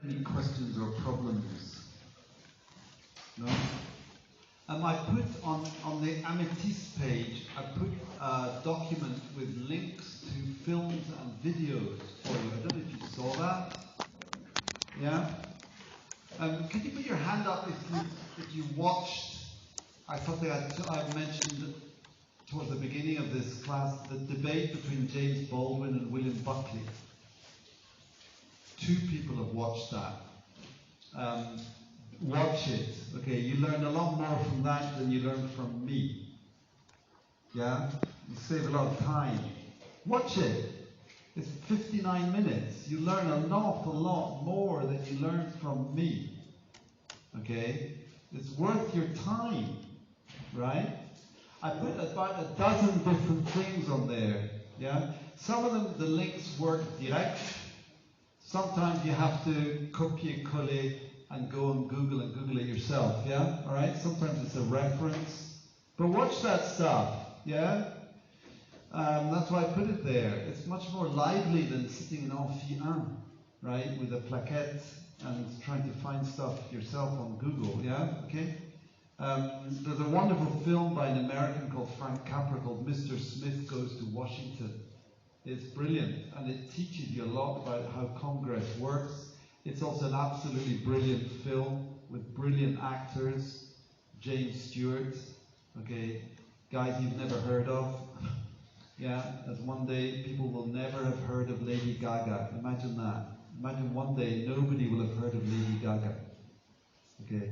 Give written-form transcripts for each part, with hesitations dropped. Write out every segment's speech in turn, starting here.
Any questions or problems? No? I put on the Amethyst page, I put a document with links to films and videos for you. I don't know if you saw that. Yeah? Can you put your hand up if you watched, something I mentioned towards the beginning of this class, the debate between James Baldwin and William Buckley. 2 people have watched that. Watch it. Okay, you learn a lot more from that than you learn from me. Yeah? You save a lot of time. Watch it. It's 59 minutes. You learn an awful lot more than you learn from me. Okay? It's worth your time. Right? I put about a dozen different things on there. Yeah? Some of them, the links work direct. Sometimes you have to copier-coller and go on Google and Google it yourself, yeah? All right? Sometimes it's a reference. But watch that stuff, yeah? That's why I put it there. It's much more lively than sitting in Amphi 1, right? With a plaquette and trying to find stuff yourself on Google, yeah? Okay? There's a wonderful film by an American called Frank Capra called Mr. Smith Goes to Washington. It's brilliant, and it teaches you a lot about how Congress works. It's also an absolutely brilliant film with brilliant actors. James Stewart, okay, guys you've never heard of. Yeah, as one day people will never have heard of Lady Gaga. Imagine that. Imagine one day nobody will have heard of Lady Gaga. Okay.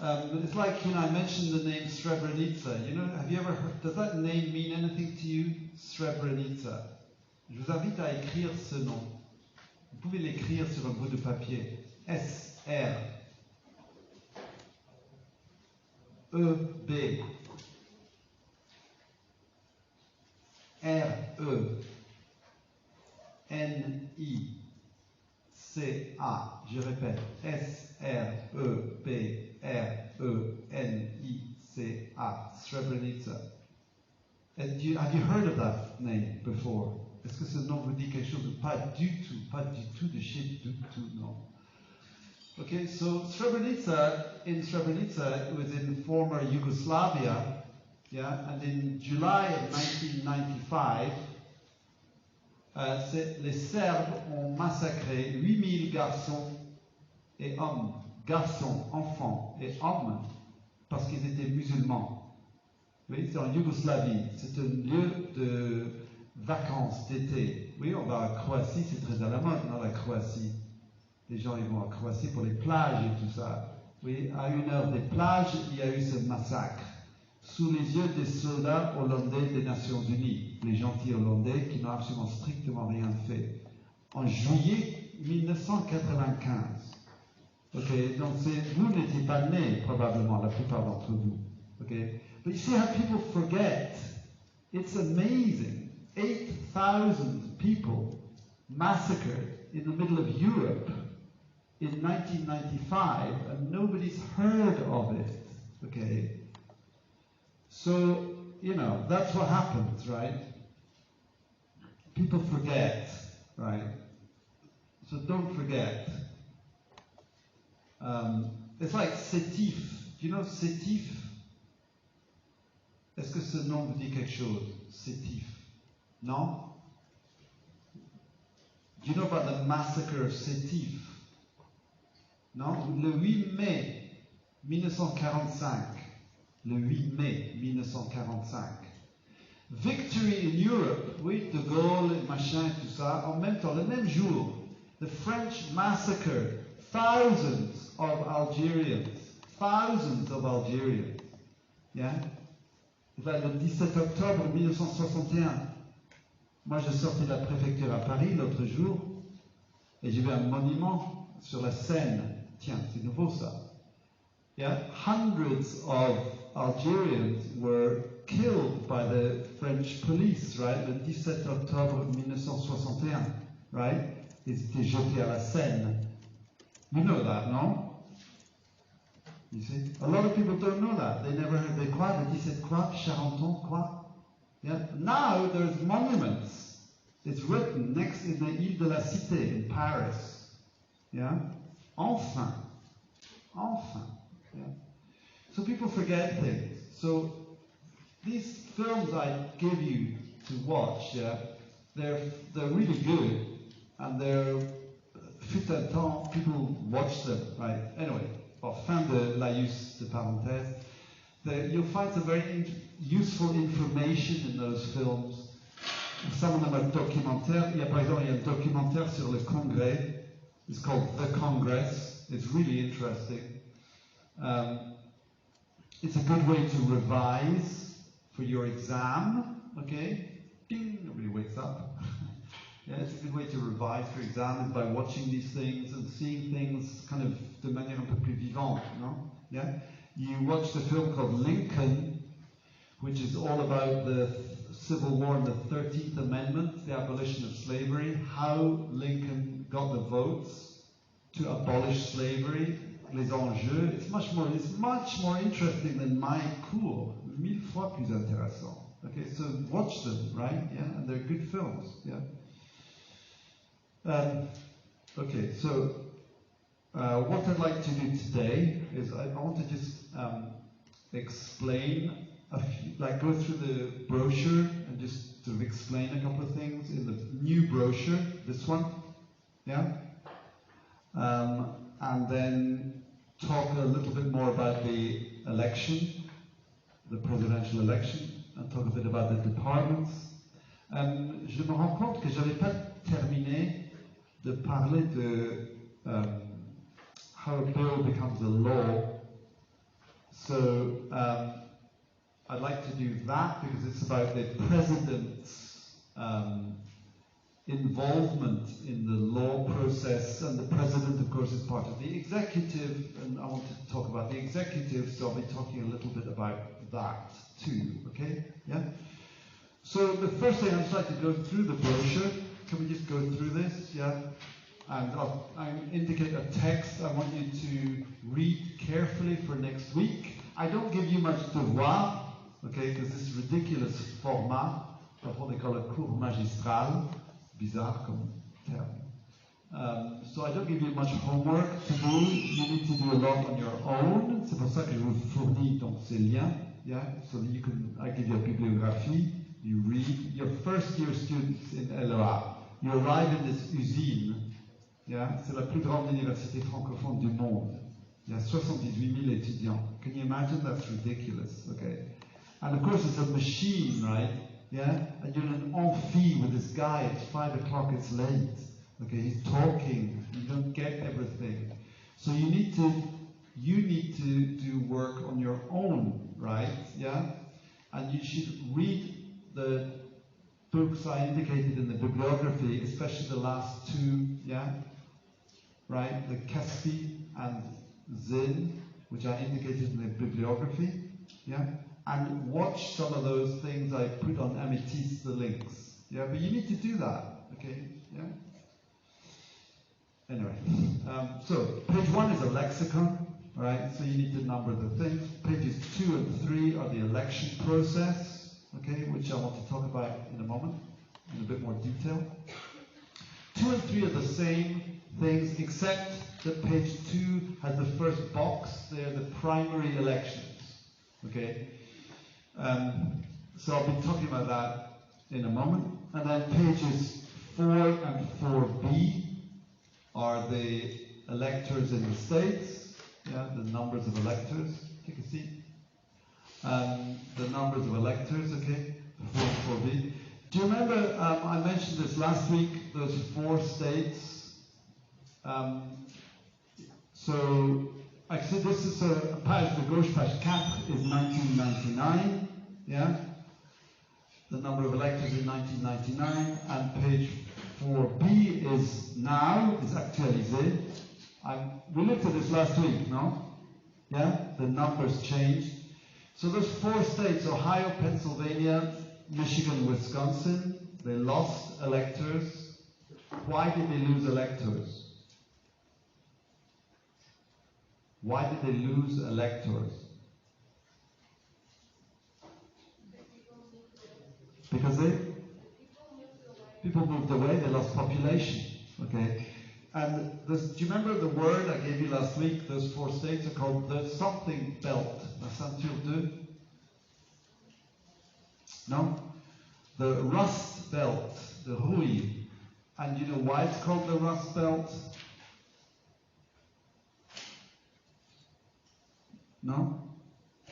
It's like, I mentioned the name Srebrenica. Have you ever heard, does that name mean anything to you? Srebrenica. Je vous invite à écrire ce nom. Vous pouvez l'écrire sur un bout de papier. S-R-E-B R-E-N-I-C-A. Je répète. S-R-E-B-R-E-N-I-C-A. Srebrenica. Have you heard of that name before? Est-ce que ce nom vous dit quelque chose? Pas du tout de shit, du tout, non. Okay, so Srebrenica, it was in former Yugoslavia, yeah, and in July of 1995, les Serbes ont massacré 8000 garçons et hommes, enfants et hommes, parce qu'ils étaient musulmans. Oui, c'est en Yougoslavie. C'est un lieu de vacances d'été. Oui, on va à Croatie, c'est très à la mode, non, la Croatie. Les gens, ils vont à Croatie pour les plages et tout ça. Oui, à 1 heure des plages, il y a eu ce massacre. Sous les yeux des soldats hollandais des Nations Unies. Les gentils hollandais qui n'ont absolument strictement rien fait. En juillet 1995. Ok, donc vous n'étiez pas nés, probablement, la plupart d'entre vous. Ok. But you see how people forget. It's amazing. 8,000 people massacred in the middle of Europe in 1995, and nobody's heard of it. Okay? So, that's what happens, right? People forget, right? So don't forget. It's like Sétif. Do you know Sétif? Est-ce que ce nom vous dit quelque chose? Sétif. Non? Do you know about the massacre of Sétif? Non? Le 8 mai 1945. Le 8 mai 1945. Victory in Europe. Oui, De Gaulle, machin, tout ça. En même temps, le même jour, the French massacred thousands of Algerians. Thousands of Algerians. Yeah? Le 17 octobre 1961, moi je sortais de la préfecture à Paris l'autre jour et j'ai vu un monument sur la Seine. Tiens, c'est nouveau ça. Yeah? Hundreds of Algerians were killed by the French police, right? Le 17 octobre 1961, right? Ils étaient jetés à la Seine. You know that, no? You see? A lot of people don't know that. They never heard. They quoi? Le 17 quoi? Charenton quoi? Yeah? Now there's monuments. It's written next in the Ile de la Cité in Paris. Yeah? Enfin. Enfin. Yeah? So people forget things. So these films I give you to watch, yeah, they're really good, and they're fut un temps, people watch them, right? Anyway, fin de laïus de parenthèse. You'll find some very useful information in those films. Some of them are documentaires. Par exemple, il y a un documentaire sur le Congrès. It's called The Congress. It's really interesting. It's a good way to revise for your exam. Okay? Ding! Nobody wakes up. Yeah, it's a good way to revise for exams by watching these things and seeing things kind of de manière un peu plus vivante. No? Yeah? You watch the film called Lincoln, which is all about the Civil War and the 13th Amendment, the abolition of slavery, how Lincoln got the votes to abolish slavery, les enjeux. It's much more interesting than my cours, 1000 fois plus intéressant. Okay, so watch them, right? Yeah, and they're good films. Yeah. Okay, so what I'd like to do today is I want to just explain, go through the brochure and just sort of explain a couple of things in the new brochure, this one, yeah? And then talk a little bit more about the election, the presidential election, and talk a bit about the departments. Je me rends compte que je n'avais pas terminé de parler de how a bill becomes a law. So I'd like to do that because it's about the president's involvement in the law process, and the president, of course, is part of the executive, and I want to talk about the executive, so I'll be talking a little bit about that too, okay? Yeah? So the first thing, I'd just like to go through the brochure. Can we just go through this? Yeah? And I'll indicate a text I want you to read carefully for next week. I don't give you much devoir, okay, because this ridiculous format of what they call a cours magistral, bizarre comme terme. So I don't give you much homework to do. You need to do a lot on your own. C'est pour ça que je vous fournis donc ces liens, yeah, so that you can. I give you a bibliographie. You read. Your first year students in LEA. You arrive in this usine. Yeah, c'est la plus grande université francophone du monde. Il y a 78 000 étudiants. Can you imagine? That's ridiculous. Okay, and of course it's a machine, right? Yeah, and you're in an amphi with this guy. It's 5 o'clock. It's late. Okay, he's talking. You don't get everything. So you need to do work on your own, right? Yeah, and you should read the books I indicated in the bibliography, especially the last two. Yeah, right, the Caspi and Zin, which I indicated in the bibliography. Yeah. And watch some of those things I put on Amethyst, the links. Yeah, but you need to do that, okay? Yeah? Anyway, so page 1 is a lexicon, right? So you need to number the things. Pages 2 and 3 are the election process, okay, which I want to talk about in a moment, in a bit more detail. 2 and 3 are the same things, except that page 2 has the first box. They're the primary elections, okay? So I'll be talking about that in a moment. And then pages 4 and 4b are the electors in the states, yeah, the numbers of electors. Take a seat. The numbers of electors, okay, 4 and 4b. Do you remember, I mentioned this last week, those 4 states? So, actually, this is a page de gauche, page 4 is 1999, yeah? The number of electors in 1999, and page 4b is now, is actualisé. We looked at this last week, no? Yeah? The numbers changed. So those 4 states, Ohio, Pennsylvania, Michigan, Wisconsin, they lost electors. Why did they lose electors? Why did they lose electors? Because people moved away, they lost population. Okay. And do you remember the word I gave you last week? Those 4 states are called the something belt, la ceinture de. No? The rust belt, the rouille. And you know why it's called the rust belt? No?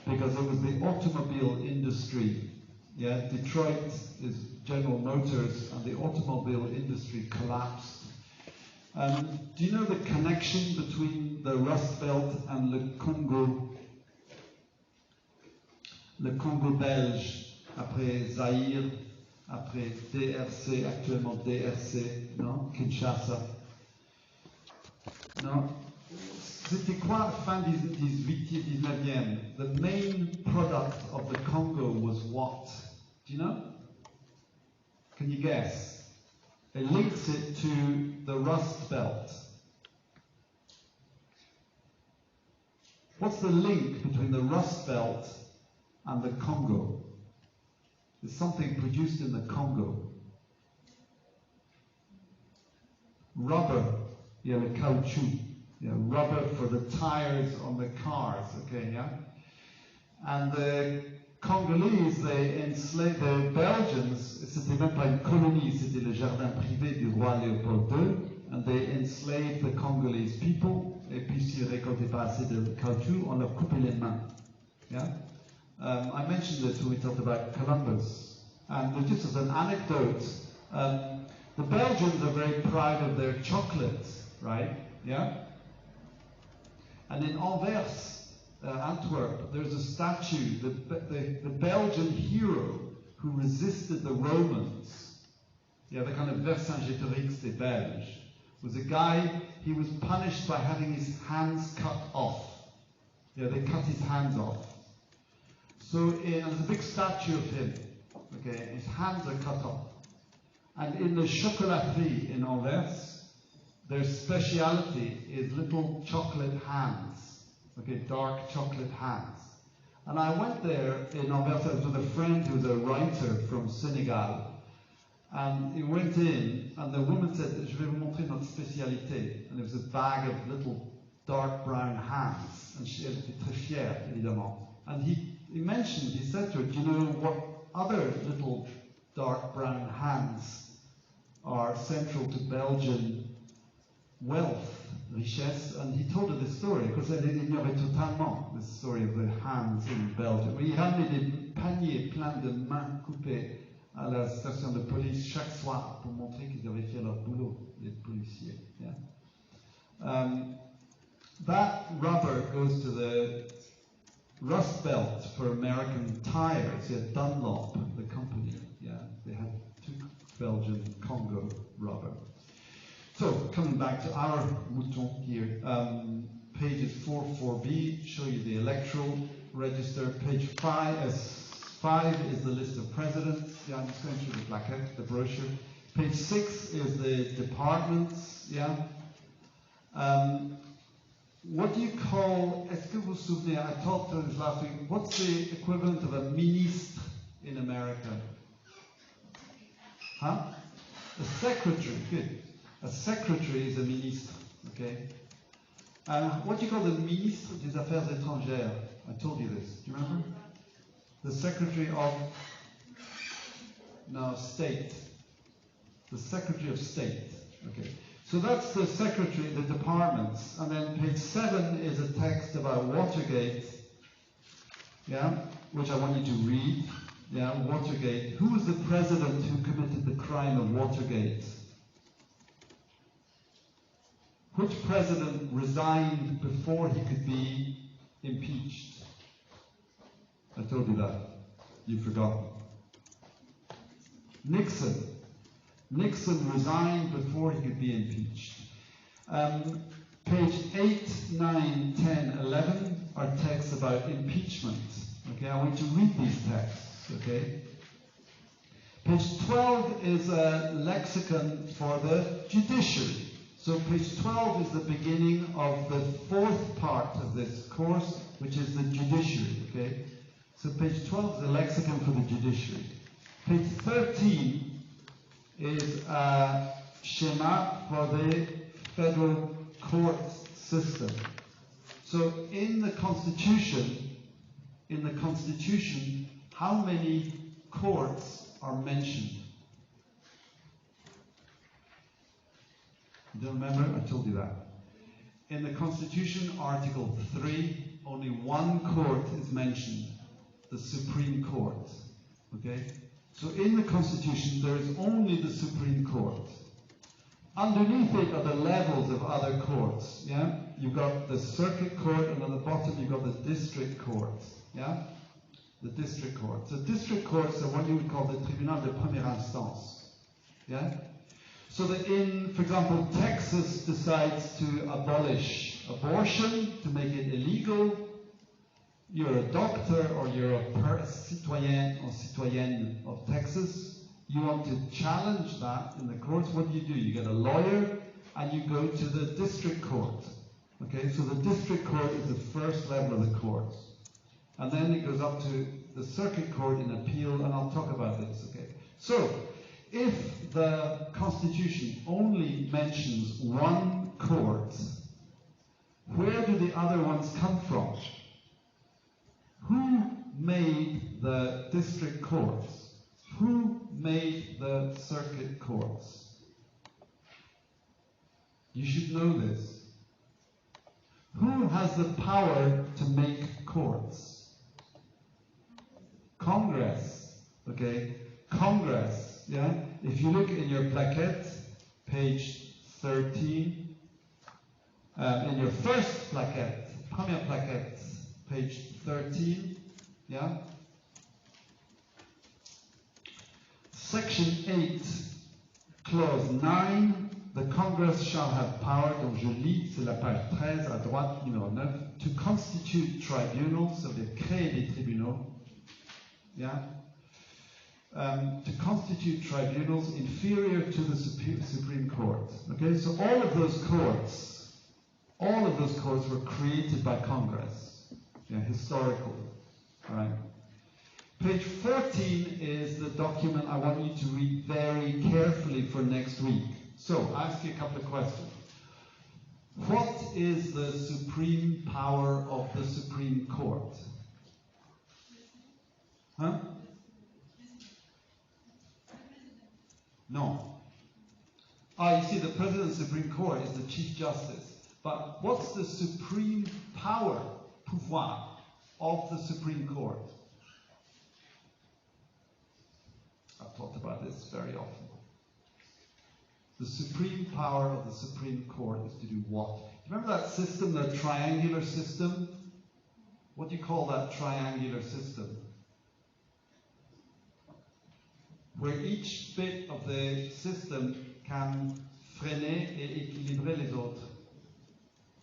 Because it was the automobile industry. Yeah, Detroit is General Motors, and the automobile industry collapsed. Do you know the connection between the Rust Belt and le Congo belge, après Zaïre, après DRC, actuellement DRC, non? Kinshasa. Non? C'était quoi fin 19e? The main product of the Congo was what? Do you know? Can you guess? It links it to the Rust Belt. What's the link between the Rust Belt and the Congo? There's something produced in the Congo. Rubber, yeah, the caoutchouc. Yeah, rubber for the tires on the cars, okay, yeah? And the Congolese, they enslaved the Belgians, c'était même pas une colonie, c'était le jardin privé du roi Léopold II, and they enslaved the Congolese people, et puis s'ils récoltaient pas assez de caoutchouc, on leur coupait les mains. Yeah? I mentioned this when we talked about Columbus, and just as an anecdote, the Belgians are very proud of their chocolate, right? Yeah? And in Anvers, Antwerp, there's a statue, the Belgian hero who resisted the Romans, yeah, the kind of Vercingétorix des Belges, was a guy, he was punished by having his hands cut off. Yeah, they cut his hands off. So there's a big statue of him, okay, his hands are cut off. And in the chocolaterie in Anvers, their speciality is little chocolate hands. Okay, dark chocolate hands. And I went there in Anvers with a friend who's a writer from Senegal. And he went in, and the woman said, "Je vais vous montrer notre spécialité." And there was a bag of little dark brown hands. And she était très fière, évidemment. And he mentioned, he said to her, "Do you know what other little dark brown hands are central to Belgian wealth, richesse?" And he told her this story, because elle ignorait totalement this story of the hands in Belgium. Il ramenait des paniers pleins de mains coupées à la station de police chaque soir pour montrer qu'ils avaient fait leur boulot, les policiers. Yeah? That rubber goes to the Rust Belt for American tires. Yeah, Dunlop, the company. Yeah, they had two Belgian Congo rubber. So, coming back to our mouton here, pages 4, 4b show you the electoral register. Page 5 is the list of presidents. Yeah, I'm just going through the plaquette, the brochure. Page 6 is the departments. Yeah. What do you call, est-ce que vous vous souvenez, I talked to this last week, what's the equivalent of a ministre in America? Huh? A secretary, good. A secretary is a ministre, okay? What do you call the ministre des Affaires étrangères? I told you this, do you remember? The secretary of, no, state. The secretary of state, okay. So that's the secretary, the departments. And then page 7 is a text about Watergate, yeah, which I want you to read. Yeah, Watergate. Who was the president who committed the crime of Watergate? Which president resigned before he could be impeached? I told you that. You've forgotten. Nixon. Nixon resigned before he could be impeached. Page 8, 9, 10, 11 are texts about impeachment. Okay, I want you to read these texts. Okay. Page 12 is a lexicon for the judiciary. So page 12 is the beginning of the fourth part of this course, which is the judiciary. Okay. So page 12 is a lexicon for the judiciary. Page 13 is a schema for the federal court system. So in the Constitution, how many courts are mentioned? You don't remember? I told you that. In the Constitution, Article 3, only one court is mentioned, the Supreme Court. Okay? So in the Constitution, there is only the Supreme Court. Underneath it are the levels of other courts. Yeah? You've got the Circuit Court, and on the bottom you've got the District Court. Yeah? The District Court. So District Courts are what you would call the Tribunal de Première Instance. Yeah? So that for example, Texas decides to abolish abortion, to make it illegal. You're a doctor or you're a citoyen or citoyenne of Texas. You want to challenge that in the courts. What do? You get a lawyer and you go to the district court. Okay, so the district court is the first level of the courts. And then it goes up to the circuit court in appeal, and I'll talk about this. Okay, so if the Constitution only mentions one court, where do the other ones come from? Who made the district courts? Who made the circuit courts? You should know this. Who has the power to make courts? Congress. Okay? Congress. Yeah? If you look in your plaquette, page 13, in your first plaquette, première plaquette, page 13, yeah? Section 8, clause 9, the Congress shall have power, donc je lis, c'est la page 13 à droite, numéro 9, to constitute tribunals, ça veut dire créer des tribunaux, yeah? To constitute tribunals inferior to the Supreme Court. Okay, so all of those courts were created by Congress, yeah, historically. All right. Page 14 is the document I want you to read very carefully for next week. So, I'll ask you a couple of questions. What is the supreme power of the Supreme Court? Huh? No. You see, the President of the Supreme Court is the Chief Justice. But what's the supreme power, pouvoir, of the Supreme Court? I've talked about this very often. The supreme power of the Supreme Court is to do what? Remember that system, the triangular system? What do you call that triangular system? Where each bit of the system can freiner et équilibrer les autres.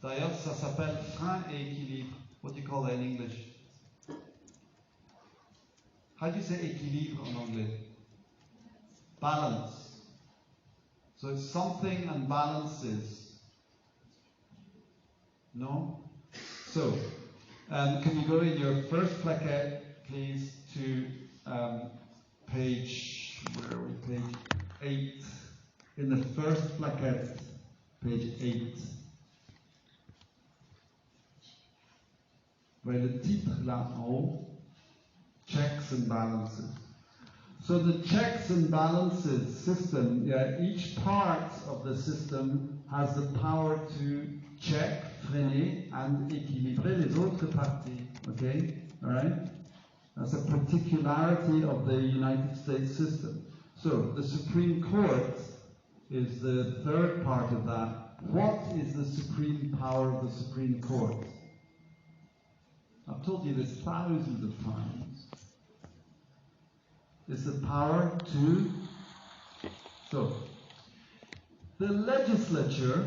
D'ailleurs, ça s'appelle frein et équilibre. What do you call that in English? How do you say équilibre en anglais? Balance. So it's something and balances. No? So, can you go in your first plaquette, please, to page, where are we? Page 8. In the first plaquette, page 8. Where the titre là en haut, checks and balances. So the checks and balances system, yeah, each part of the system has the power to check, freiner, and équilibrer les autres parties. Okay? Alright? That's a particularity of the United States system. So the Supreme Court is the third part of that. What is the supreme power of the Supreme Court? I've told you this thousands of times. It's the power to... So, the legislature,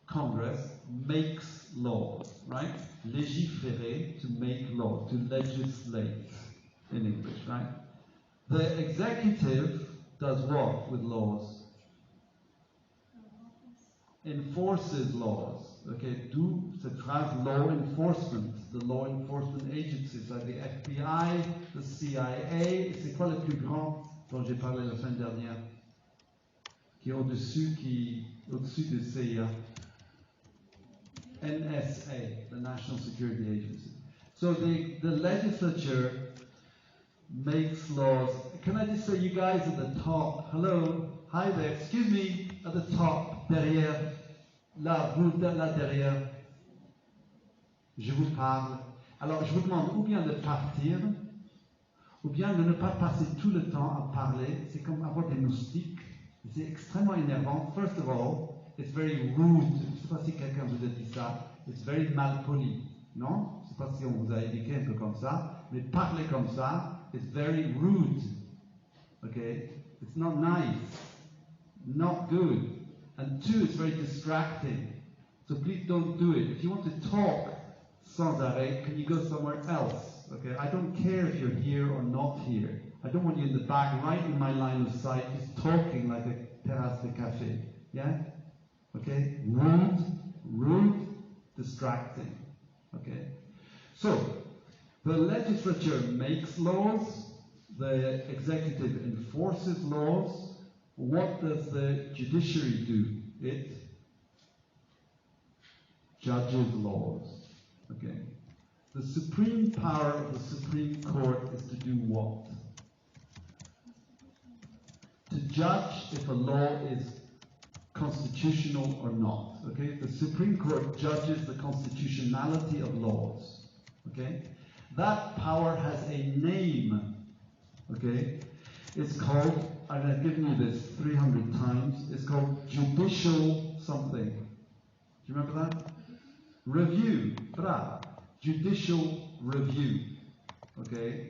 Congress, makes law, right? Légiférer, to make law, to legislate in English, right? The executive does what with laws? Enforces laws. Okay, d'où cette phrase law enforcement, the law enforcement agencies like the FBI, the CIA. C'est quoi le plus grand dont j'ai parlé la semaine dernière? Qui est au-dessus, qui au-dessus de CIA. NSA, the National Security Agency. So the legislature makes laws. Can I just say, you guys at the top, hello, hi there, excuse me, at the top, derrière, là, vous là derrière, je vous parle. Alors je vous demande ou bien de partir, ou bien de ne pas passer tout le temps à parler. C'est comme avoir des moustiques. C'est extrêmement énervant. First of all, it's very rude. Je ne sais pas si quelqu'un vous a dit ça. It's very malpoli. Non? Je ne sais pas si on vous a éduqué un peu comme ça. Mais parler comme ça, it's very rude. Okay? It's not nice. Not good. And two, it's very distracting. So please don't do it. If you want to talk sans arrêt, can you go somewhere else? Okay, I don't care if you're here or not here. I don't want you in the back, right in my line of sight, just talking like a terrasse de café. Yeah? Okay? Rude, distracting. Okay? So, the legislature makes laws, the executive enforces laws. What does the judiciary do? It judges laws. Okay? The supreme power of the Supreme Court is to do what? To judge if a law is constitutional or not. Okay? The Supreme Court judges the constitutionality of laws. Okay? That power has a name. Okay? It's called, and I've given you this 300 times, it's called judicial something. Do you remember that? Review. Bra. Judicial review, okay?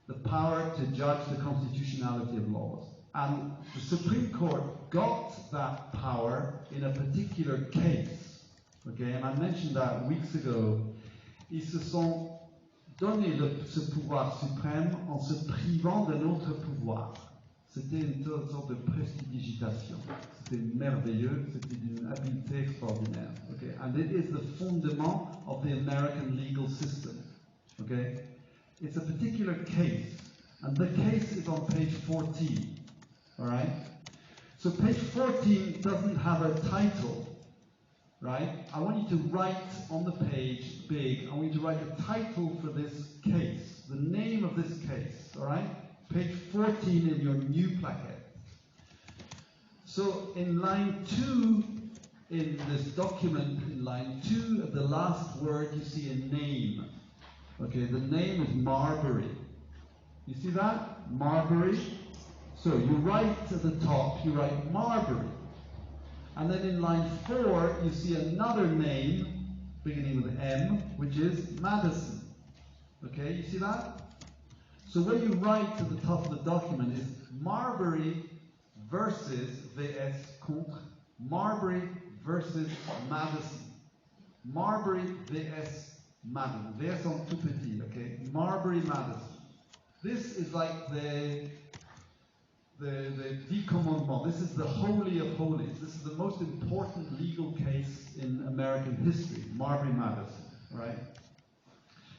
The power to judge the constitutionality of laws. And the Supreme Court got that power in a particular case, okay? And I mentioned that weeks ago. Ils se sont donné ce pouvoir suprême en se privant d'un autre pouvoir. C'était une sorte de prestidigitation. C'était merveilleux, c'était d'une habileté extraordinaire. Okay? And it is the fundament of the American legal system. Okay? It's a particular case, and the case is on page 14. Alright? So page 14 doesn't have a title. Right? I want you to write on the page, big, I want you to write a title for this case, the name of this case. Alright? Page 14 in your new plaquette. So in line 2 in this document, in line 2 of the last word, you see a name. Okay, the name is Marbury. You see that? Marbury. So you write at the top, you write Marbury. And then in line 4, you see another name beginning with M, which is Madison. Okay, you see that? So what you write at the top of the document is Marbury versus VS contre, Marbury versus Madison. Marbury VS Madison. VS en tout petit, okay? Marbury Madison. This is like the 10 commandments. This is the holy of holies. This is the most important legal case in American history. Marbury Madison, right?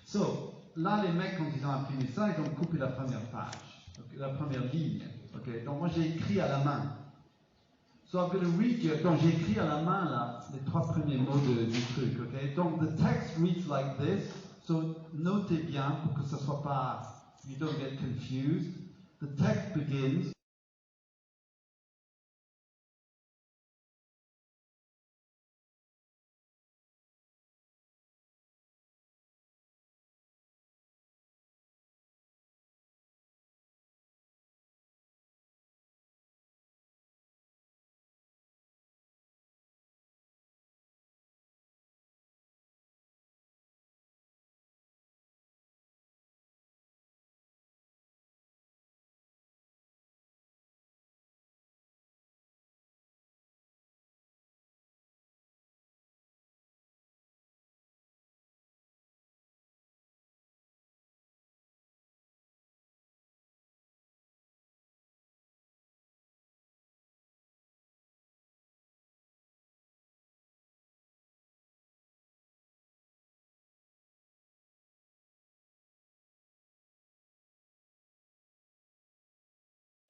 So, là, les mecs, quand ils ont imprimé ça, ils ont coupé la première page, okay, la première ligne. Okay? Donc, moi, j'ai écrit à la main. So, I'm going to read you. Donc, j'ai écrit à la main, là, les 3 premiers mots du truc. Okay? Donc, the text reads like this. So, notez bien pour que ça soit pas, you don't get confused. The text begins.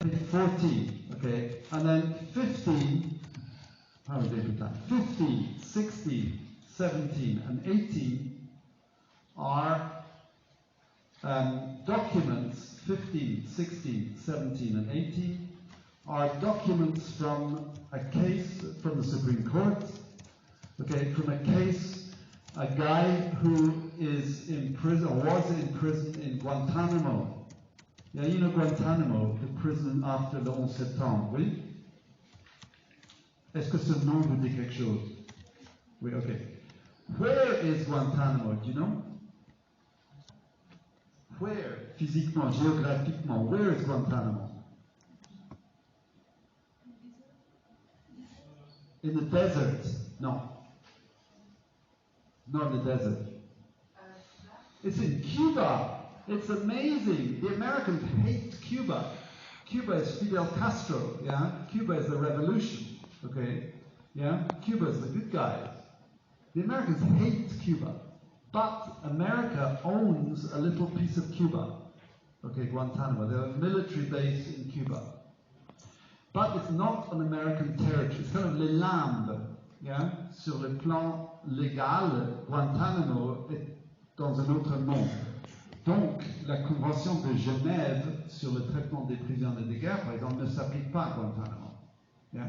Page 14, okay, and then 15 how is every time? 15, 16, 17, and 18 are documents, 15, 16, 17, and 18 are documents from a case from the Supreme Court, okay, from a case, a guy who is in prison, or was in prison in Guantanamo. Yeah, you know Guantanamo, the prison after le 11 septembre, oui? Est-ce que ce nom vous dit quelque chose? Oui, okay. Where is Guantanamo, do you know? Where, physiquement, géographiquement, where is Guantanamo? In the desert? No. Not in the desert. It's in Cuba. It's amazing. The Americans hate Cuba. Cuba is Fidel Castro, yeah? Cuba is the revolution, okay? Yeah? Cuba is the good guys. The Americans hate Cuba. But America owns a little piece of Cuba. Okay, Guantanamo. They have a military base in Cuba. But it's not an American territory. It's kind of les limbes. Yeah? Sur le plan légal, Guantanamo est dans un autre monde. Donc, la Convention de Genève sur le traitement des prisonniers de guerre, par exemple, ne s'applique pas à Guantanamo. Yeah?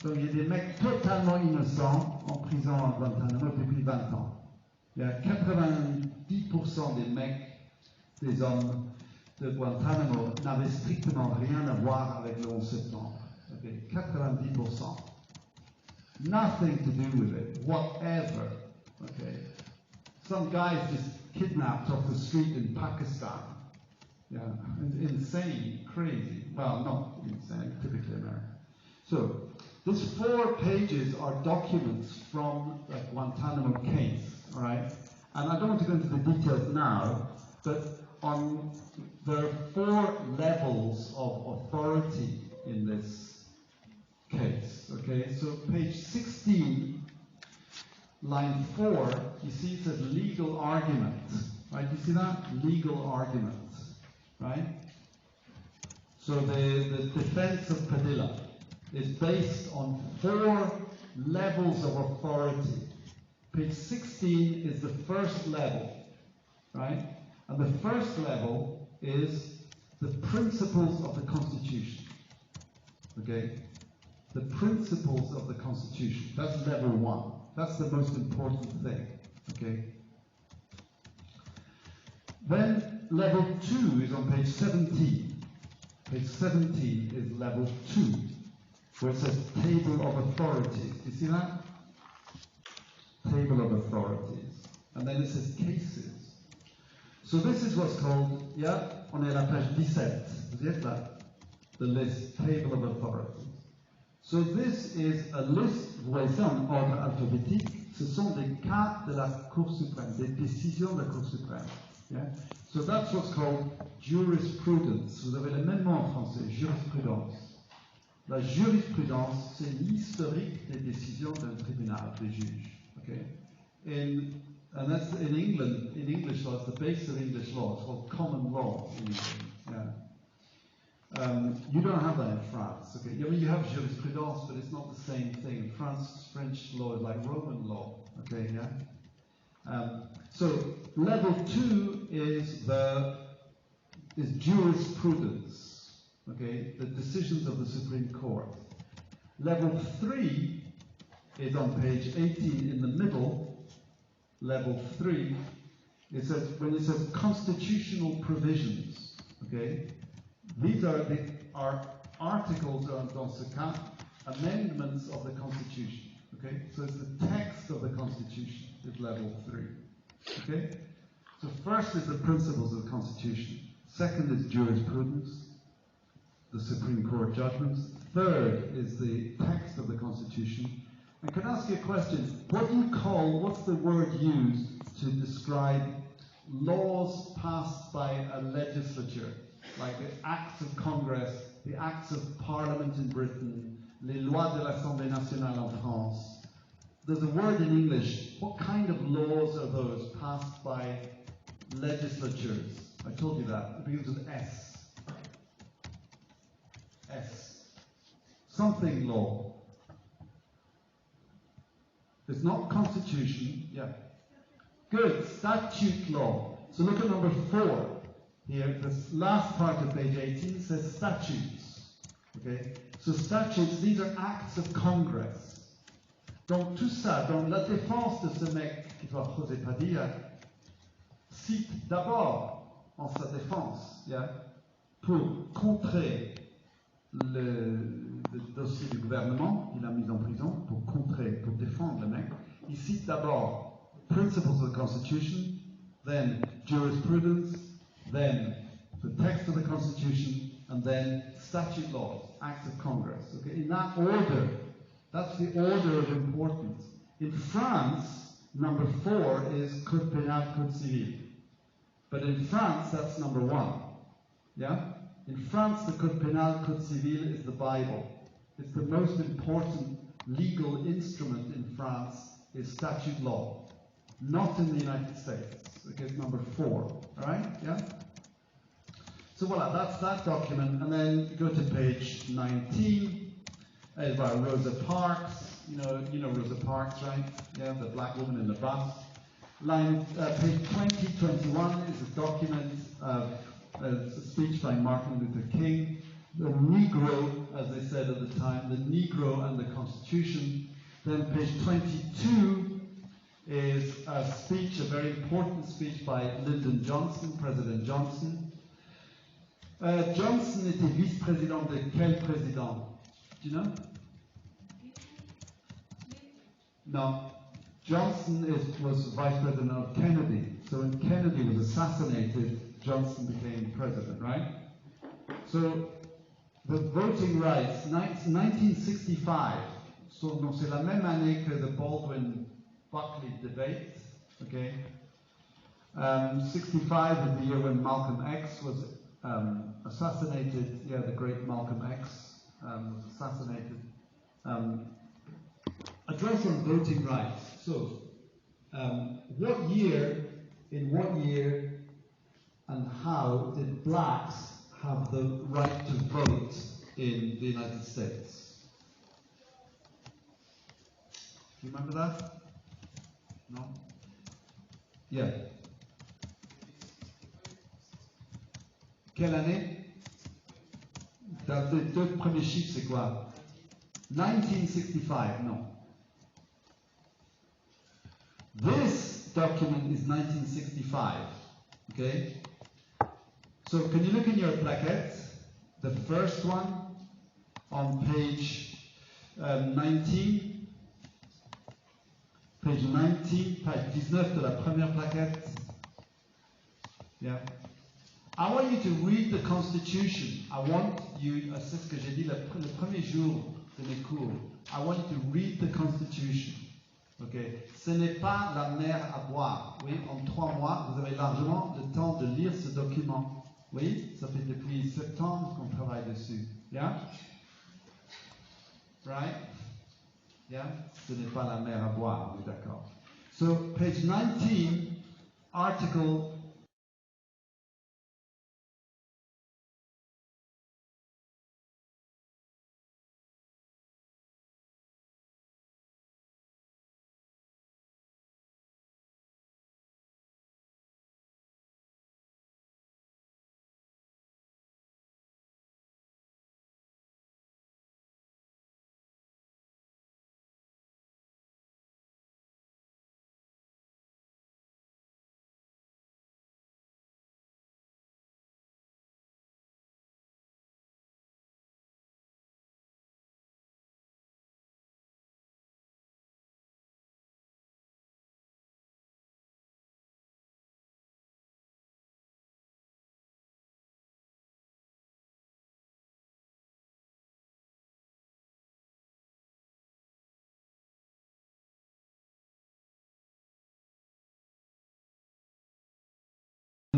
Donc, il y a des mecs totalement innocents en prison à Guantanamo depuis 20 ans. Il y a 90% des mecs, des hommes de Guantanamo n'avaient strictement rien à voir avec le 11 septembre. Okay? 90%. Nothing to do with it, whatever. Okay? Some guys just kidnapped off the street in Pakistan. Yeah, insane, crazy. Well, not insane, typically American. So, these 4 pages are documents from the Guantanamo case, all right? And I don't want to go into the details now, but there are 4 levels of authority in this case, okay? So page 16, line 4, you see it says legal argument, right? You see that? Legal argument, right? So the defense of Padilla is based on 4 levels of authority. Page 16 is the first level, right? And the first level is the principles of the Constitution, okay? The principles of the Constitution. That's level 1. That's the most important thing, okay? Then level 2 is on page 17. Page 17 is level 2, where it says table of authorities. You see that? Table of authorities. And then it says cases. So this is what's called, yeah, on est à la page 17. Vous êtes là? The list, table of authorities. So this is a list, vous voyez ça en ordre alphabétique, ce sont des cas de la Cour suprême, des décisions de la Cour suprême. Yeah? So that's what's called jurisprudence. Vous avez le même mot en français, jurisprudence. La jurisprudence, c'est l'historique des décisions d'un tribunal, des juges. Okay? And that's in England, in English law, it's the base of English law. It's called common law in England. Yeah. You don't have that in France. Okay? I mean, you have jurisprudence, but it's not the same thing. In France, French law is like Roman law. Okay, yeah. So level 2 is jurisprudence. Okay, the decisions of the Supreme Court. Level 3 is on page 18 in the middle. Level 3, it says, when it says constitutional provisions, okay, these are articles, dans ce cas, amendments of the Constitution, okay, so it's the text of the Constitution is level 3, okay, so first is the principles of the Constitution, second is jurisprudence, the Supreme Court judgments, third is the text of the Constitution. I can ask you a question. What's the word used to describe laws passed by a legislature, like the acts of Congress, the acts of Parliament in Britain, les lois de l'Assemblée nationale en France? There's a word in English. What kind of laws are those passed by legislatures? I told you that. It begins with S. S. Something law. It's not constitution, yeah. Good, statute law. So look at number 4 here. This last part of page 18 says statutes. Okay? So statutes, these are acts of Congress. Donc tout ça, dans la défense de ce mec qui va José Padilla, cite d'abord en sa défense, yeah, pour contrer le dossier du gouvernement, il a mis en prison pour contrer, pour défendre le mec. Il cite d'abord principles of the Constitution, then jurisprudence, then the text of the Constitution, and then statute laws, acts of Congress. Okay, in that order, that's the order of importance. In France, number 4 is Code pénal, Code civil. But in France, that's number 1. Yeah? In France, the Code pénal, Code civil is the Bible. It's the most important legal instrument in France is statute law. Not in the United States. Okay, it's number 4. All right? Yeah? So voila, that's that document. And then go to page 19. It's by Rosa Parks. You know Rosa Parks, right? Yeah, the black woman in the bus. Page 20, 21 is a document of a speech by Martin Luther King. The Negro, as they said at the time, the Negro and the Constitution. Then page 22 is a speech, a very important speech by Lyndon Johnson, President Johnson. Johnson était vice-président de quel président? Do you know? No. Johnson was vice president of Kennedy. So when Kennedy was assassinated, Johnson became president, right? So the voting rights, 1965. So c'est la même année que the Baldwin-Buckley debate. Okay. 65 is the year when Malcolm X was assassinated. Yeah, the great Malcolm X was assassinated. Address on voting rights. So, what year, and how did blacks have the right to vote in the United States? Do you remember that? No? Yeah. Quelle année? Les deux premiers chiffres, c'est quoi? 1965, no. This document is 1965, okay? So can you look in your plaquette, the first one on page 19, page 19, page 19 de la première plaquette. Yeah. I want you to read the Constitution. I want you, c'est ce que j'ai dit le premier jour de mes cours. I want you to read the Constitution. Okay. Ce n'est pas la mer à boire. Oui, en 3 mois, vous avez largement le temps de lire ce document. Oui, ça fait depuis septembre qu'on travaille dessus. Yeah? Right? Yeah? Ce n'est pas la mer à boire, oui, d'accord. So, page 19, article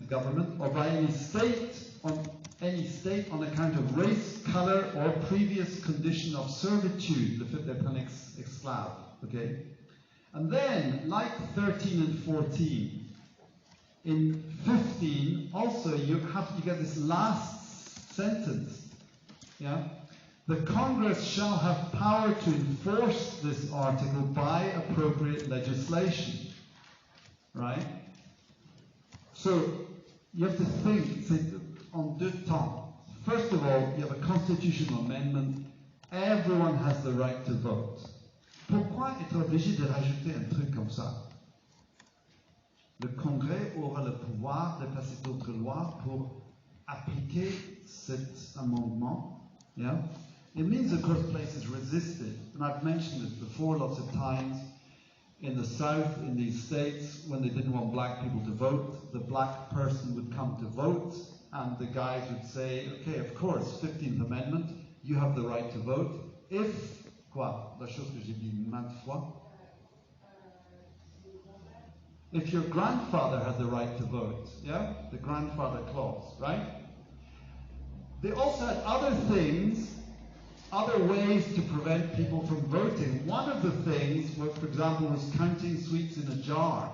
government or by any state on account of race, color, or previous condition of servitude, le fait d'être un esclave. Okay? And then, like 13 and 14, in 15, also you get this last sentence. Yeah? The Congress shall have power to enforce this article by appropriate legislation. Right? So, you have to think en deux temps. First of all, you have a constitutional amendment. Everyone has the right to vote. Pourquoi être obligé de rajouter un truc comme ça? Le Congrès aura le pouvoir de passer d'autres lois pour appliquer cet amendement. Yeah? It means, of course, places resisted. And I've mentioned this before lots of times. In the South, in these states, when they didn't want black people to vote, the black person would come to vote, and the guys would say, okay, of course, 15th Amendment, you have the right to vote. If, quoi? La chose que j'ai dit maintes fois. If your grandfather has the right to vote, yeah? The grandfather clause, right? They also had other things, other ways to prevent people from voting. One of the things, for example, was counting sweets in a jar.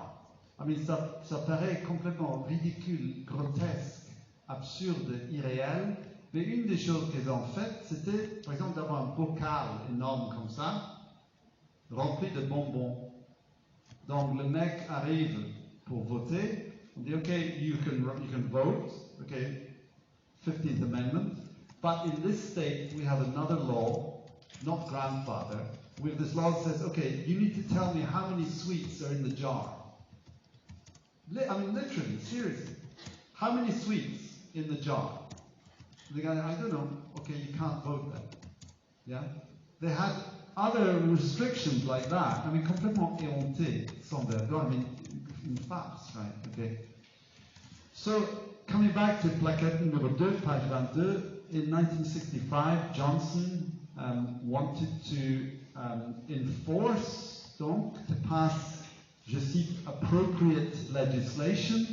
I mean, ça paraît complètement ridicule, grotesque, absurde, irréel. Mais une des choses qu'ils ont faites, c'était, par exemple, d'avoir un bocal énorme comme ça, rempli de bonbons. Donc le mec arrive pour voter. On dit, okay, you can vote, okay, 15th Amendment. But in this state, we have another law, not grandfather. We have this law that says, okay, you need to tell me how many sweets are in the jar. I mean, literally, seriously. How many sweets in the jar? The guy, I don't know. Okay, you can't vote then. Yeah? They had other restrictions like that. I mean, complètement éhonté, sans vergogne. I mean, une farce, right? Okay. So, coming back to plaquette numéro 2, page 22, in 1965, Johnson wanted to enforce, donc, to pass, je cite, appropriate legislation,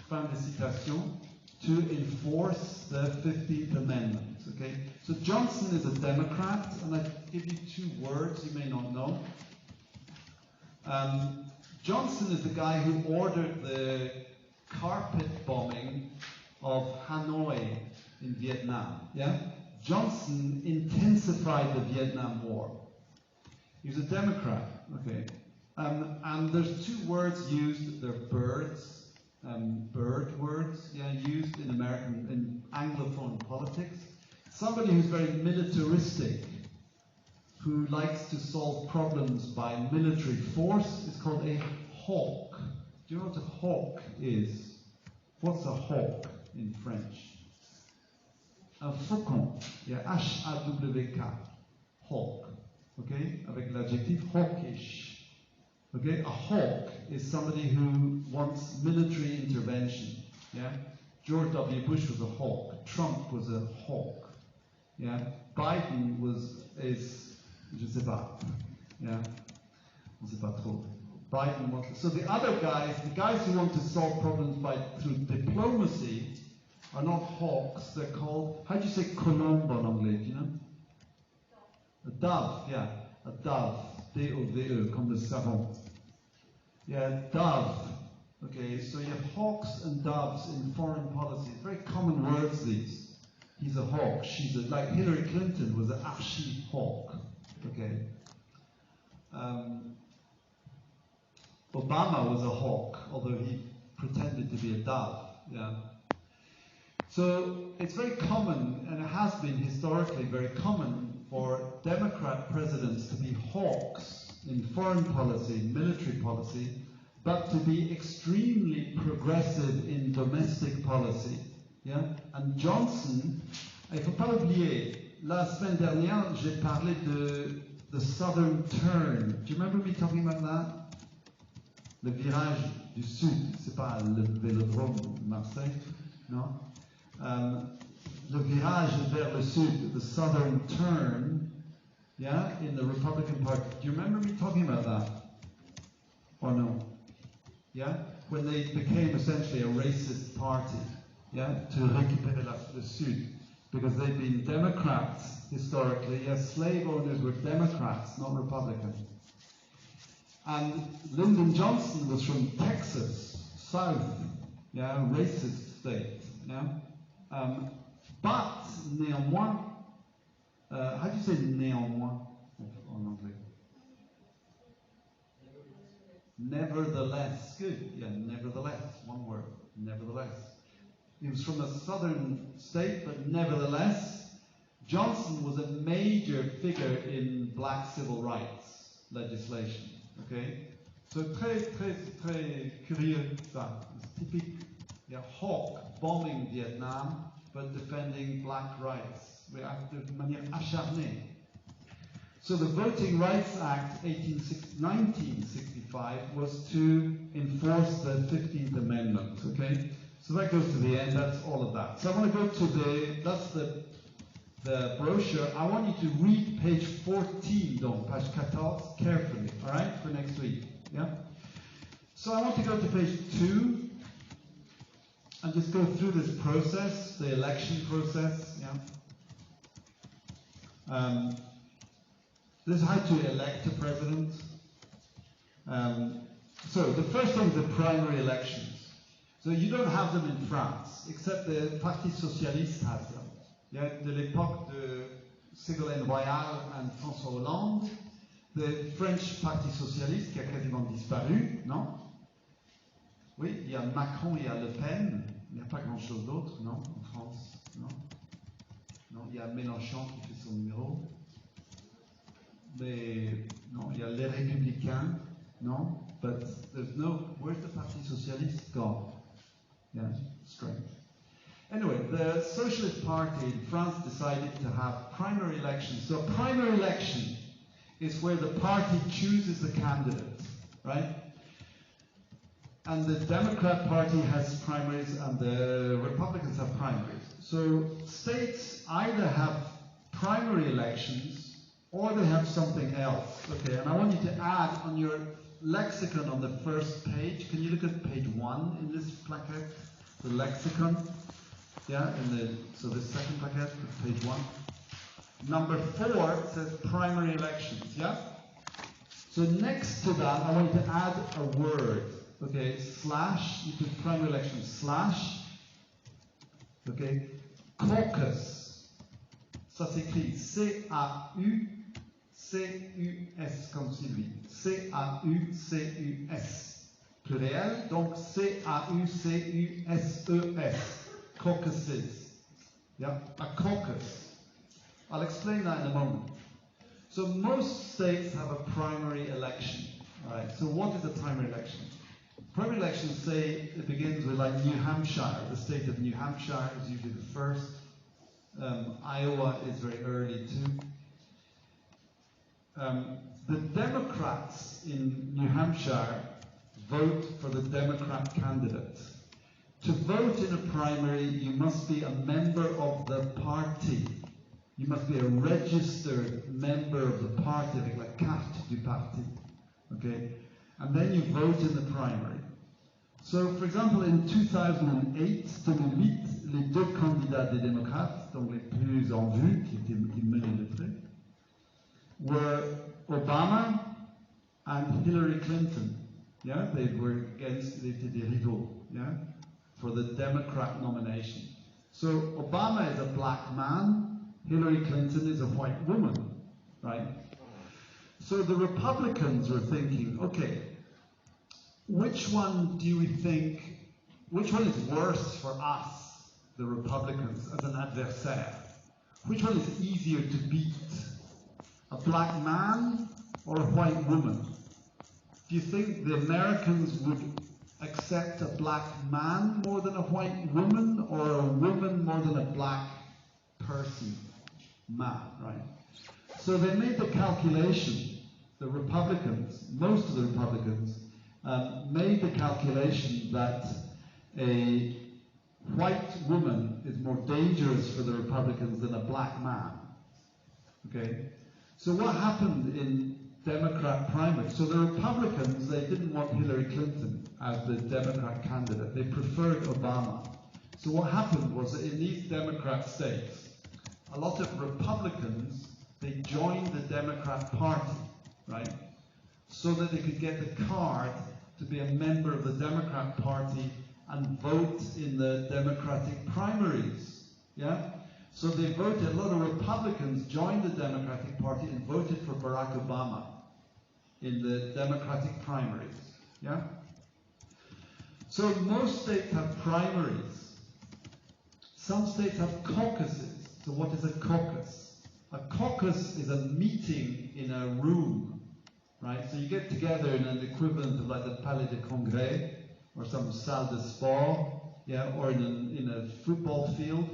fin de citation, to enforce the 15th Amendment. Okay? So Johnson is a Democrat, and I give you two words you may not know. Johnson is the guy who ordered the carpet bombing of Hanoi in Vietnam. Yeah? Johnson intensified the Vietnam War. He was a Democrat. Okay? And there's two words used. They're birds. Bird words, yeah, used in Anglophone politics. Somebody who's very militaristic, who likes to solve problems by military force, is called a hawk. Do you know what a hawk is? What's a hawk in French? Un faucon, yeah, H-A-W-K, hawk, okay, avec l'adjectif hawkish. Okay, a hawk is somebody who wants military intervention. Yeah, George W. Bush was a hawk. Trump was a hawk. Yeah, Biden is, je sais pas. Yeah, on sait pas trop. Biden wants. So the other guys, the guys who want to solve problems through diplomacy, are not hawks. They're called. How do you say colombe en anglais? Do you know? A dove. Yeah, a dove. D-O-V-E, comme le savon. Yeah, dove. Okay, so you have hawks and doves in foreign policy. Very common words, these. He's a hawk. She's like Hillary Clinton was an archi-hawk. Okay. Obama was a hawk, although he pretended to be a dove. Yeah. So it's very common, and it has been historically very common, for Democrat presidents to be hawks in foreign policy, military policy, but to be extremely progressive in domestic policy. Yeah? And Johnson, il ne faut pas oublier, la semaine dernière, j'ai parlé de the southern turn. Do you remember me talking about that? Le virage du sud, c'est pas le vélodrome de Marseille, non? Le virage vers le sud, the southern turn, yeah, in the Republican Party. Do you remember me talking about that? Or no? Yeah? When they became essentially a racist party, yeah, to récupérer le sud. Because they've been Democrats historically. Yes, slave owners were Democrats, not Republicans. And Lyndon Johnson was from Texas, South, yeah, racist state, yeah. But néanmoins, How do you say néanmoins en anglais? Nevertheless. Good. Yeah, nevertheless. One word. Nevertheless. He was from a southern state, but nevertheless, Johnson was a major figure in black civil rights legislation. Okay? So très, très, très curieux, ça. It's typique. Yeah, Hawk bombing Vietnam, but defending black rights de manière acharnée. So the Voting Rights Act 1965 was to enforce the 15th Amendment. Okay? So that goes to the end, that's all of that. So I want to go to that's the brochure. I want you to read page 14, donc, page 14, carefully, all right, for next week. Yeah? So I want to go to page 2 and just go through this process, the election process. Yeah? This is how to elect a president. So the first thing is the primary elections. So you don't have them in France, except the Parti Socialiste has them. Yeah, de l'époque de Ségolène Royal and François Hollande, the French Parti Socialiste qui a quasiment disparu, non? Oui, il y a Macron, il y a Le Pen, il n'y a pas grand-chose d'autre, non, en France, non? Non, il y a Mélenchon qui fait son numéro. Mais non, il y a les Républicains, non? But there's no, where's the Parti Socialiste gone? Yeah, strange. Anyway, the Socialist Party in France decided to have primary elections. So a primary election is where the party chooses the candidate, right? And the Democrat Party has primaries and the Republicans have primaries. So states either have primary elections or they have something else. Okay, and I want you to add on your lexicon on the first page. Can you look at page 1 in this plaquette? The lexicon. Yeah, so the second plaquette, page 1. Number 4 says primary elections. Yeah? So next to that, I want you to add a word. Okay, slash, you put primary elections, slash. Okay, caucus. Ça s'écrit C-A-U-C-U-S comme Sylvie. C-A-U-C-U-S. Pluriel, donc C-A-U-C-U-S-E-S. Caucuses. Yeah, a caucus. I'll explain that in a moment. So most states have a primary election. All right, so what is a primary election? Primary elections say it begins with like New Hampshire. The state of New Hampshire is usually the first. Iowa is very early too. The Democrats in New Hampshire vote for the Democrat candidate. To vote in a primary, you must be a member of the party. You must be a registered member of the party, avec la carte du parti. Okay? And then you vote in the primary. So, for example, in 2008, les deux candidats des démocrates, donc les plus en vue, qui menaient le truc, were Obama and Hillary Clinton. Yeah, they were against, they étaient des rivaux, yeah, for the Democrat nomination. So Obama is a black man, Hillary Clinton is a white woman, right? So the Republicans were thinking, okay, which one do we think, which one is worse for us, the Republicans, as an adversaire? Which one is easier to beat? A black man or a white woman? Do you think the Americans would accept a black man more than a white woman, or a woman more than a black person? Man, right? So they made the calculation, the Republicans, most of the Republicans, made the calculation that a white woman is more dangerous for the Republicans than a black man. Okay? So what happened in Democrat primary? So the Republicans, they didn't want Hillary Clinton as the Democrat candidate. They preferred Obama. So what happened was that in these Democrat states, a lot of Republicans, they joined the Democrat Party, right? So that they could get the card to be a member of the Democrat Party and vote in the Democratic primaries. Yeah? So they voted, a lot of Republicans joined the Democratic Party and voted for Barack Obama in the Democratic primaries. Yeah? So most states have primaries. Some states have caucuses. So what is a caucus? A caucus is a meeting in a room, right? So you get together in an equivalent of like the Palais de Congrès or some salle de sport, yeah, or in a football field.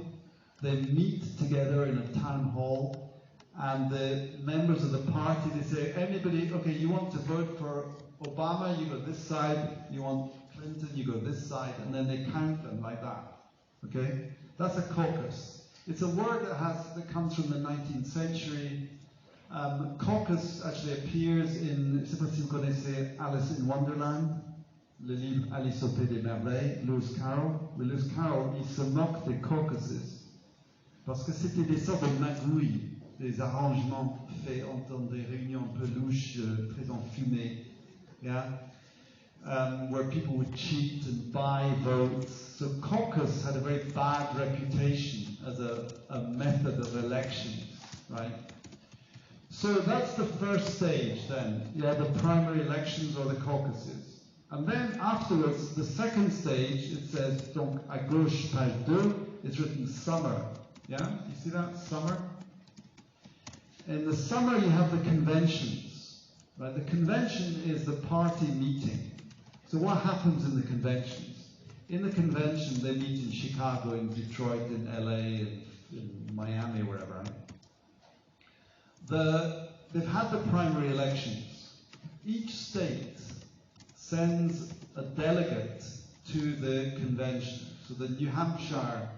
They meet together in a town hall, and the members of the party, they say, anybody, okay, you want to vote for Obama, you go this side, you want Clinton, you go this side, and then they count them like that. Okay? That's a caucus. It's a word that comes from the 19th century. Caucus actually appears in, je ne sais pas si vous connaissez Alice in Wonderland, le livre Alice au Pays des Merveilles, Lewis Carroll. Mais Lewis Carroll, il se moque des caucuses. Parce que c'était des sortes de magouilles, des arrangements faits dans des réunions un peu louches, très enfumées, yeah? Where people would cheat and buy votes. So caucus had a very bad reputation as a method of election, right? So that's the first stage then. You have the primary elections or the caucuses. And then afterwards, the second stage, it says, donc à gauche, page 2, it's written summer. Yeah? You see that? Summer? In the summer, you have the conventions. Right? The convention is the party meeting. So what happens in the conventions? In the convention, they meet in Chicago, in Detroit, in LA, in Miami, wherever. They've had the primary elections. Each state sends a delegate to the convention. So the New Hampshire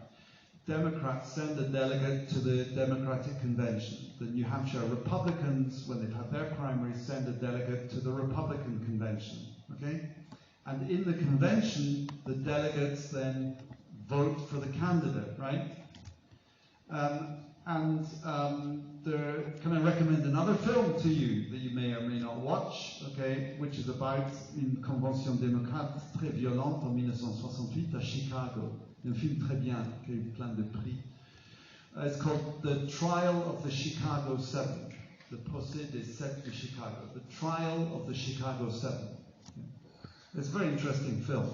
Democrats send a delegate to the Democratic Convention. The New Hampshire Republicans, when they've had their primaries, send a delegate to the Republican Convention. Okay? And in the convention, the delegates then vote for the candidate, right? Can I recommend another film to you that you may or may not watch, okay, which is about une convention démocrate très violente en 1968 à Chicago. Un film très bien, qui a eu plein de prix. It's called The Trial of the Chicago Seven. The Procès des Sept de Chicago. The Trial of the Chicago Seven. It's a very interesting film.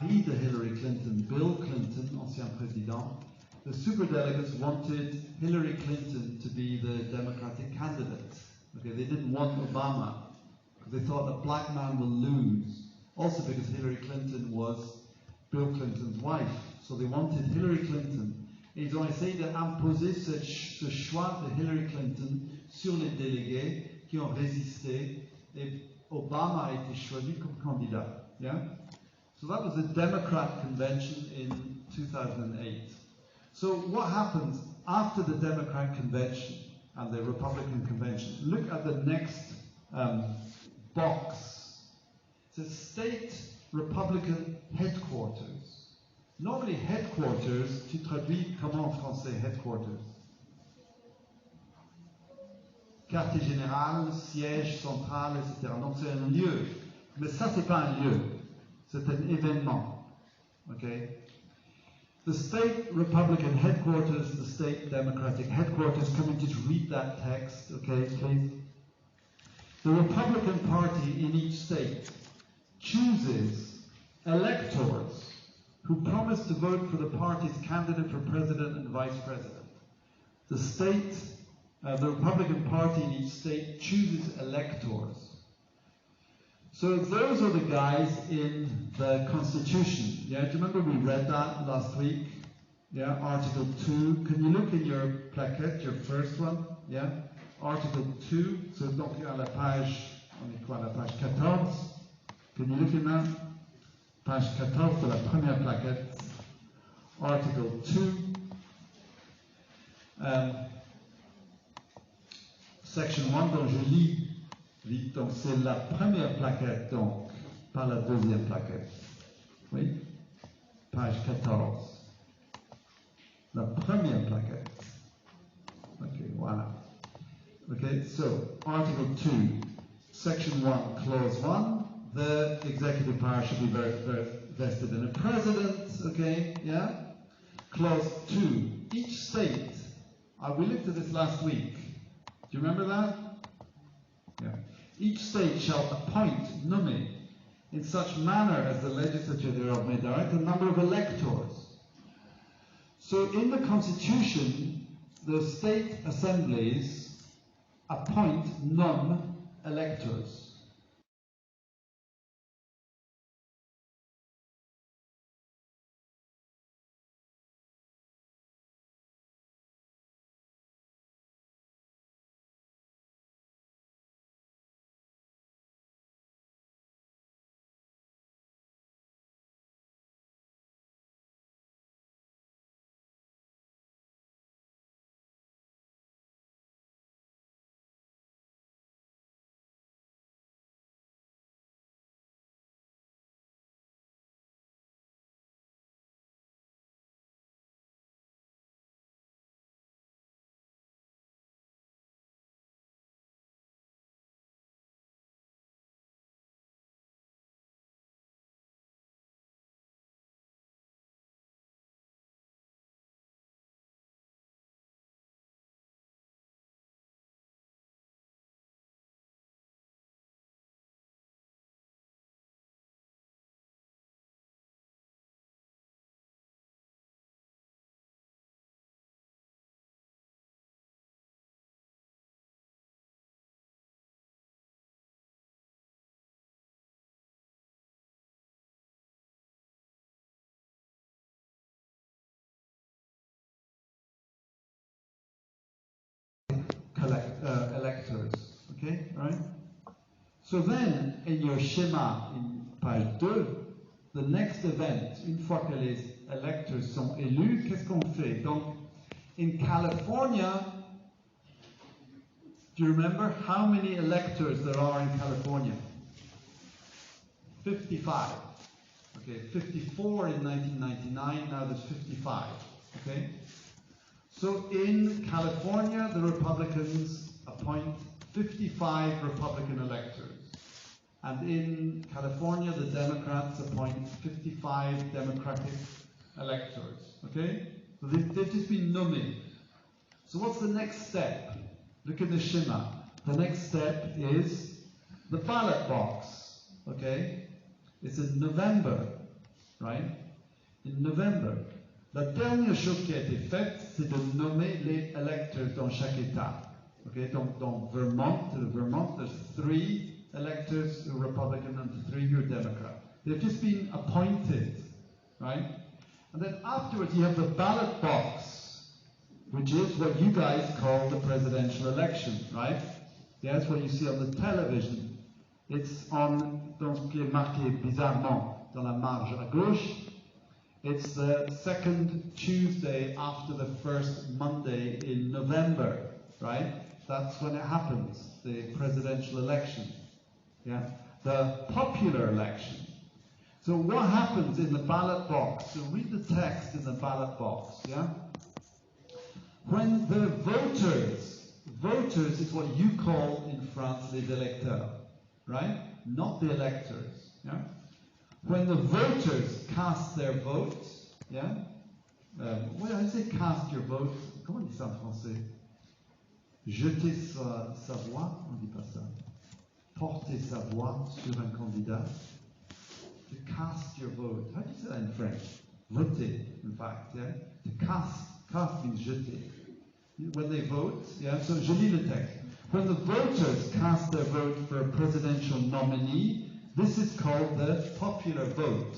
De Hillary Clinton, Bill Clinton, ancien président, the superdelegates wanted Hillary Clinton to be the Democratic candidate. Okay, they didn't want Obama because they thought a black man will lose. Also because Hillary Clinton was Bill Clinton's wife. So they wanted Hillary Clinton. Et ils ont essayé d'imposer ce choix de Hillary Clinton sur les délégués qui ont résisté. Et Obama a été choisi comme candidat. Yeah? So that was the Democrat convention in 2008. So what happens after the Democrat convention and the Republican convention? Look at the next box. It says state Republican headquarters. Normally headquarters, tu traduis comment en français headquarters? Quartier général, siège central, etc. Donc c'est un lieu. Mais ça, c'est pas un lieu. C'est un événement. Okay? The state Republican headquarters, the state Democratic headquarters, can we just read that text, okay, please? The Republican Party in each state chooses electors who promise to vote for the party's candidate for president and vice president. The state, the Republican Party in each state chooses electors. So those are the guys in the Constitution. Yeah, do you remember we read that last week? Yeah, Article 2. Can you look in your plaquette, your first one? Yeah, Article 2. So donc à la page, on est quoi, à la page 14? Can you look in that? Page 14 de la première plaquette. Article 2. Section 1, donc je lis. Donc c'est la première plaquette, donc, pas la deuxième plaquette. Oui? Page 14. La première plaquette. Okay, voilà. Okay, so Article 2, Section 1, Clause 1, the executive power should be vested in a president, okay, yeah? Clause 2, each state, we looked at this last week. Do you remember that? Yeah. Each state shall appoint, nomme, in such manner as the legislature thereof may direct, a number of electors. So in the Constitution, the state assemblies appoint non-electors. Electors, okay, right? So then, in your schéma, in page 2, the next event, une fois que les electors sont élus, qu'est-ce qu'on fait? Donc, in California, do you remember how many electors there are in California? 55. Okay, 54 in 1999, now there's 55, okay? So in California, the Republicans appoint 55 Republican electors. And in California, the Democrats appoint 55 Democratic electors. Okay? So they've just been nommés. So what's the next step? Look at the schema. The next step is the ballot box. Okay? It's in November, right? In November. La dernière chose qui a été faite, c'est de nommer les électeurs dans chaque État. Okay, dans Vermont, there's 3 electors who are Republican and 3 who are Democrat. They've just been appointed, right? And then afterwards you have the ballot box, which is what you guys call the presidential election, right? Yeah, that's what you see on the television. It's on, dans ce qui est marqué bizarrement dans la marge à gauche. It's the second Tuesday after the first Monday in November, right? That's when it happens, the presidential election. Yeah? The popular election. So what happens in the ballot box? So read the text in the ballot box, yeah? When the voters is what you call in France les électeurs, right? Not the electors, yeah? When the voters cast their votes, yeah? When I say cast your vote, comment on dit ça en français? Jeter sa voix, on dit pas ça. Porter sa voix sur un candidat. To cast your vote. How do you say that in French? voter, in fact, yeah? To cast means jeter. When they vote, yeah, so je lis le texte. When the voters cast their vote for a presidential nominee, this is called the popular vote.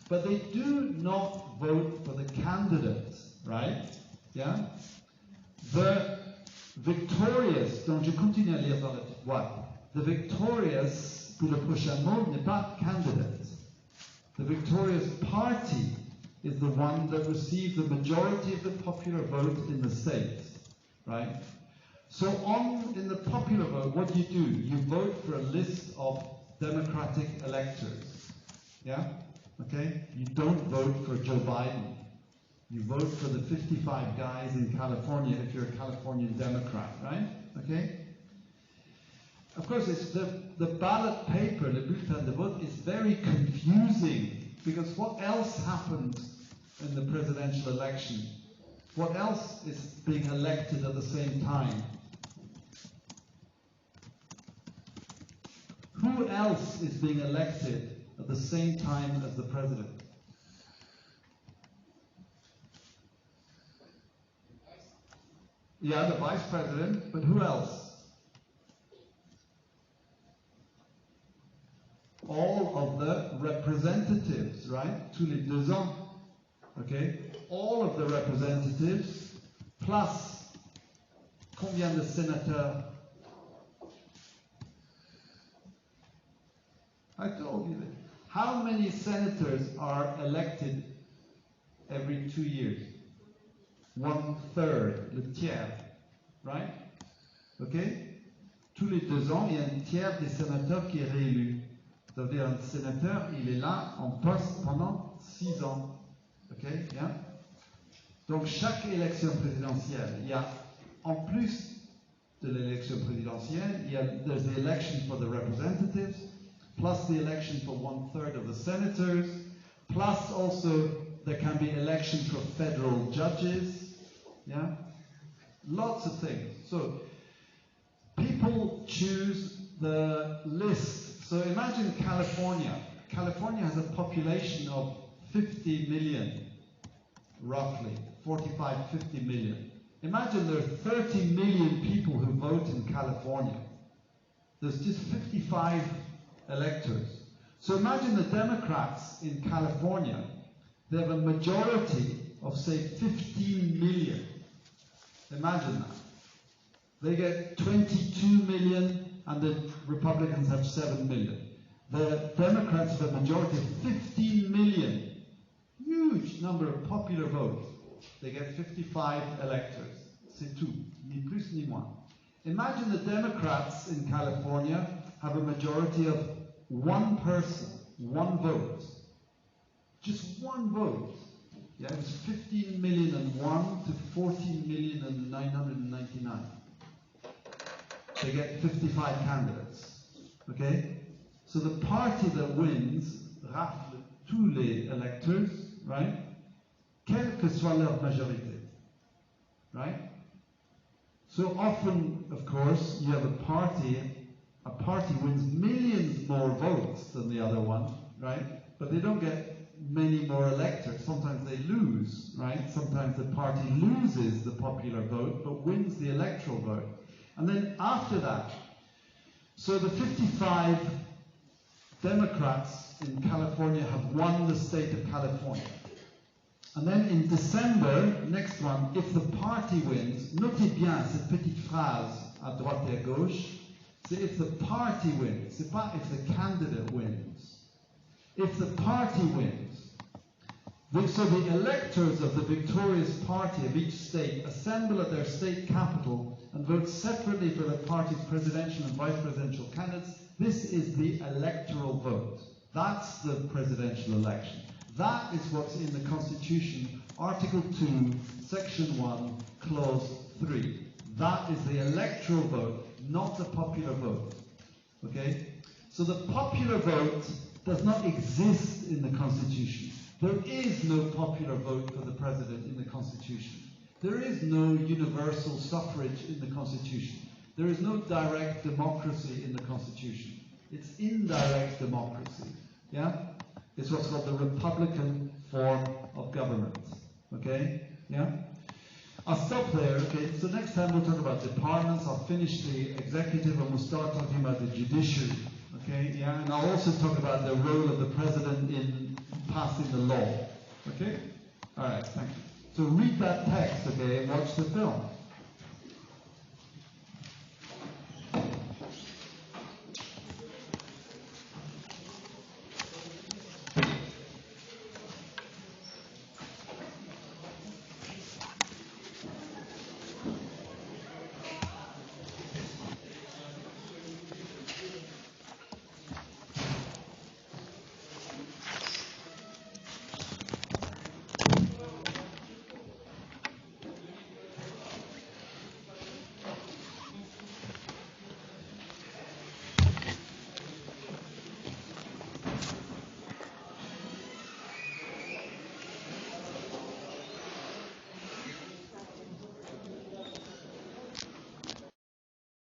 But they do not vote for the candidate, right? Yeah? The victorious, donc je continue à lire dans la petite boîte. The victorious, pour le prochain mot, n'est pas candidate. The victorious party is the one that receives the majority of the popular vote in the state, right? So in the popular vote, what do? You vote for a list of democratic electors, yeah? Okay? You don't vote for Joe Biden. You vote for the 55 guys in California if you're a Californian Democrat, right? Okay? Of course, it's the ballot paper, le bulletin de vote, is very confusing because what else happened in the presidential election? What else is being elected at the same time? Who else is being elected at the same time as the president? Yeah, the vice president, but who else? All of the representatives, right? Tous les 2 ans. Okay? All of the representatives, plus combien de sénateurs? I told you that. How many senators are elected every 2 years? 1/3, le tiers, right? Okay? Tous les 2 ans, il y a un tiers des sénateurs qui est réélu. Ça veut dire un sénateur, il est là en poste pendant 6 ans. Okay? Yeah? Donc chaque élection présidentielle, il y a, en plus de l'élection présidentielle, there's the election for the representatives, plus the election for 1/3 of the senators, plus also there can be elections for federal judges, yeah? Lots of things. So people choose the list. So imagine California. California has a population of 50 million, roughly, 45, 50 million. Imagine there are 30 million people who vote in California. There's just 55 electors. So imagine the Democrats in California, they have a majority of, say, 15 million. Imagine that. They get 22 million and the Republicans have 7 million. The Democrats have a majority of 15 million. Huge number of popular votes. They get 55 electors. C'est tout. Ni plus ni moins. Imagine the Democrats in California have a majority of one person, one vote. Just one vote. Yeah, it was 15,000,001 to 14,999. They get 55 candidates. Okay? So the party that wins rafle tous les electors, right? Quelle que soit leur majorité. Right? So often, of course, you have a party wins millions more votes than the other one, right? But they don't get many more electors. Sometimes they lose, right? Sometimes the party loses the popular vote, but wins the electoral vote. And then after that, so the 55 Democrats in California have won the state of California. And then in December, next one, if the party wins, notez bien cette petite phrase à droite et à gauche, c'est if the party wins, c'est pas if the candidate wins. If the party wins, so the electors of the victorious party of each state assemble at their state capital and vote separately for the party's presidential and vice presidential candidates. This is the electoral vote. That's the presidential election. That is what's in the Constitution, Article 2, Section 1, Clause 3. That is the electoral vote, not the popular vote. Okay? So the popular vote does not exist in the Constitution. There is no popular vote for the president in the Constitution. There is no universal suffrage in the Constitution. There is no direct democracy in the Constitution. It's indirect democracy. Yeah? It's what's called the Republican form of government. Okay? Yeah? I'll stop there, okay? So next time we'll talk about departments. I'll finish the executive and we'll start talking about the judiciary. Okay? Yeah? And I'll also talk about the role of the president in passing the law. Okay? Alright, thank you. So read that text, okay, and watch the film.